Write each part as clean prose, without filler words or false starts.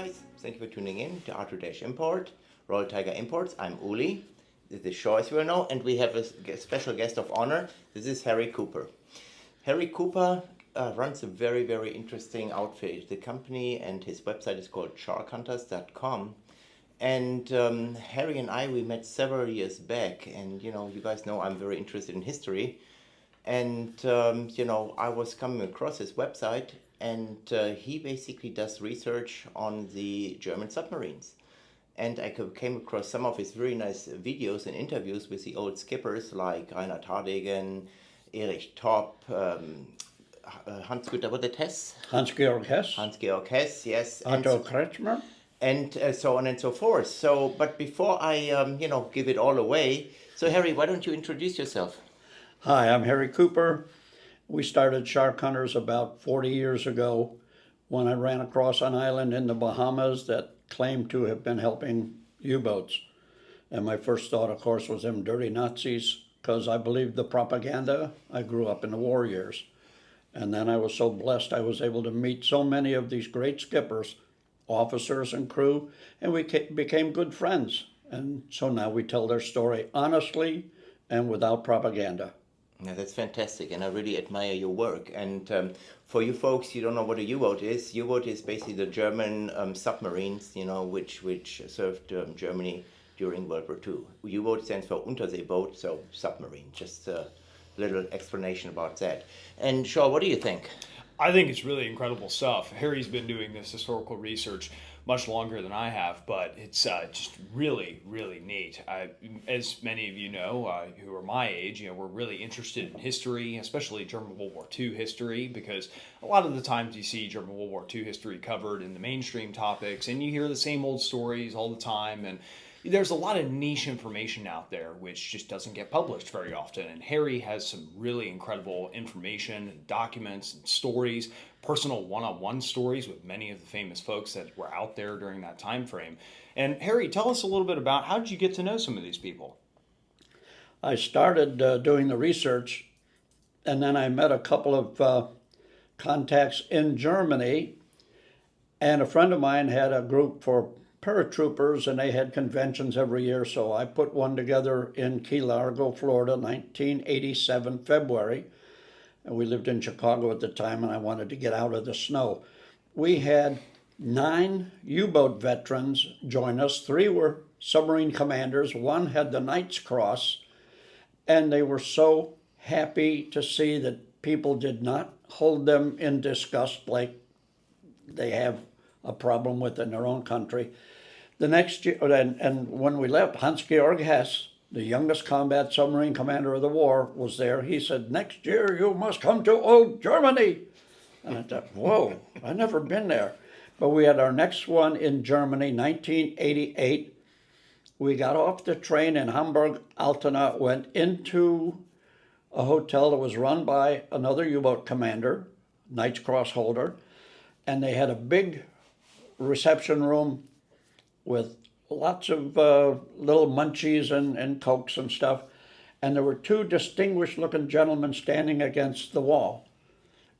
guys, thank you for tuning in to R2-Import, Royal Tiger Imports. I'm Uli, this is Shaw as you know, and we have a special guest of honor. This is Harry Cooper. Harry Cooper runs a very, very interesting outfit. The company and his website is called Sharkhunters.com. And Harry and I, we met several years back, and you guys know I'm very interested in history. And I was coming across his website, and he basically does research on the German submarines. And I came across some of his very nice videos and interviews with the old skippers like Reinhard Hardegen, Erich Topp, Hans-Georg Hess. Hans-Georg Hess. Hans-Georg Hess, yes. Otto Kretschmer. And so on and so forth. So, but before I, give it all away, so Harry, why don't you introduce yourself? Hi, I'm Harry Cooper. We started Sharkhunters about 40 years ago when I ran across an island in the Bahamas that claimed to have been helping U-boats. And my first thought, of course, was them dirty Nazis, because I believed the propaganda. I grew up in the war years. And then I was so blessed I was able to meet so many of these great skippers, officers and crew, and we became good friends. And so now we tell their story honestly and without propaganda. Yeah, that's fantastic, and I really admire your work. And for you folks, you don't know what a U-boat is. U-boat is basically the German submarines, which served Germany during World War II. U-boat stands for Unterseeboot, so submarine. Just a little explanation about that. And Shaw, what do you think? I think it's really incredible stuff. Harry's been doing this historical research much longer than I have, but it's just really, really neat. As many of you know, who are my age, we're really interested in history, especially German World War II history, because a lot of the times you see German World War II history covered in the mainstream topics, and you hear the same old stories all the time, and there's a lot of niche information out there which just doesn't get published very often. And Harry has some really incredible information, documents, and stories, personal one-on-one stories with many of the famous folks that were out there during that time frame. And Harry, tell us a little bit about how did you get to know some of these people? I started doing the research, and then I met a couple of contacts in Germany, and a friend of mine had a group for paratroopers, and they had conventions every year, so I put one together in Key Largo, Florida, 1987, February. And we lived in Chicago at the time, and I wanted to get out of the snow. We had 9 U-boat veterans join us. 3 were submarine commanders. 1 had the Knight's Cross, and they were so happy to see that people did not hold them in disgust like they have a problem with in their own country. The next year, and when we left, Hans-Georg Hess, the youngest combat submarine commander of the war, was there. He said, "Next year you must come to old Germany." And I thought, whoa, I've never been there. But we had our next one in Germany, 1988. We got off the train in Hamburg-Altona, went into a hotel that was run by another U-boat commander, Knight's Cross holder, and they had a big reception room with lots of little munchies and Cokes and stuff. And there were 2 distinguished-looking gentlemen standing against the wall,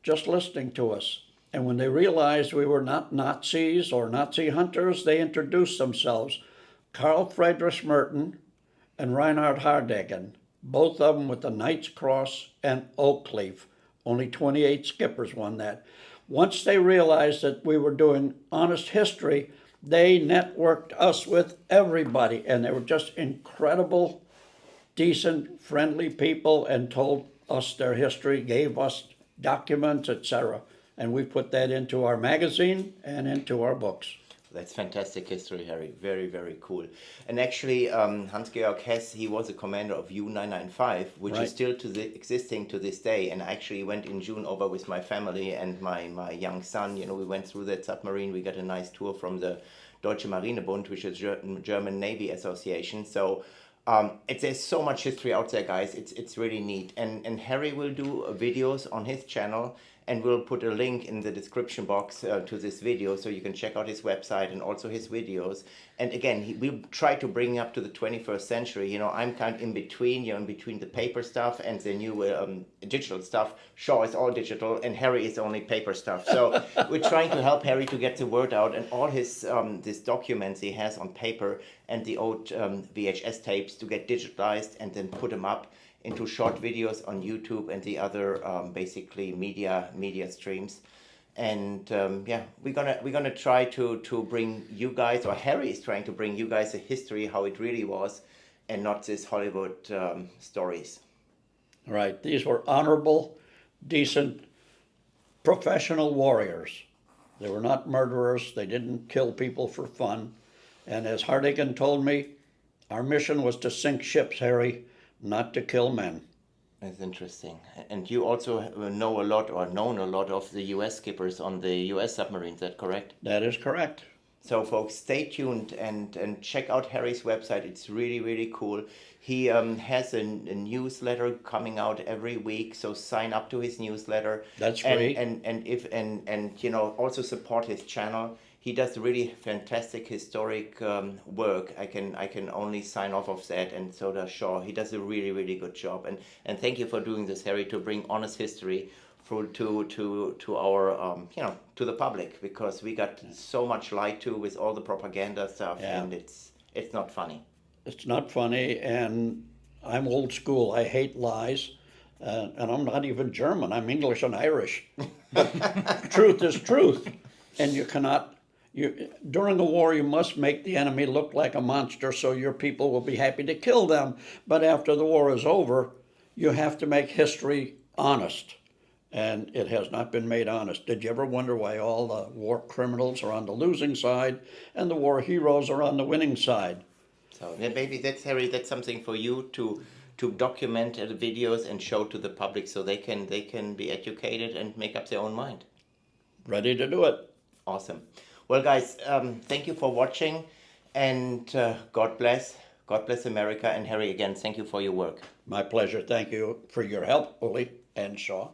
just listening to us. And when they realized we were not Nazis or Nazi hunters, they introduced themselves. Karl Friedrich Merton and Reinhard Hardegen, both of them with the Knight's Cross and Oak Leaf. Only 28 skippers won that. Once they realized that we were doing honest history, they networked us with everybody, and they were just incredible, decent, friendly people, and told us their history, gave us documents, etc. And we put that into our magazine and into our books. That's fantastic history, Harry. Very, very cool. And actually, Hans-Georg Hess, he was a commander of U-995, which is still existing to this day. And I actually went in June over with my family and my young son. We went through that submarine. We got a nice tour from the Deutsche Marinebund, which is German Navy Association. So there's so much history out there, guys. It's really neat. And Harry will do videos on his channel. and we'll put a link in the description box to this video so you can check out his website and also his videos. And again, we try to bring up to the 21st century. You know, I'm kind of in between, you know, in between the paper stuff and the new digital stuff. Shaw is all digital and Harry is only paper stuff. So we're trying to help Harry to get the word out, and all his these documents he has on paper and the old VHS tapes to get digitalized and then put them up into short videos on YouTube and the other basically media streams. And yeah, we're gonna try to bring you guys, or Harry is trying to bring you guys a history how it really was, and not this Hollywood stories. Right. These were honorable, decent, professional warriors. They were not murderers. They didn't kill people for fun. And as Hartigan told me, our mission was to sink ships, Harry, not to kill men. That's interesting. And you also know a lot, or known a lot, of the US skippers on the US submarines, is that correct? That is correct. So folks, stay tuned and check out Harry's website. It's really cool. He has a newsletter coming out every week, so sign up to his newsletter. That's free. And you know, also support his channel. He does really fantastic historic work. I can only sign off of that, and so does Shaw. He does a really good job. And thank you for doing this, Harry, to bring honest history through to our you know, to the public, because we got so much lied to with all the propaganda stuff, and it's not funny. It's not funny, and I'm old school. I hate lies, and I'm not even German. I'm English and Irish. But truth is truth, and you cannot. During the war, you must make the enemy look like a monster so your people will be happy to kill them. But after the war is over, you have to make history honest. And it has not been made honest. Did you ever wonder why all the war criminals are on the losing side and the war heroes are on the winning side? So maybe that's, Harry, that's something for you to document the videos and show to the public, so they can be educated and make up their own mind. Ready to do it. Awesome. Well, guys, thank you for watching, and God bless America. And Harry, again, thank you for your work. My pleasure. Thank you for your help, Uli and Shaw.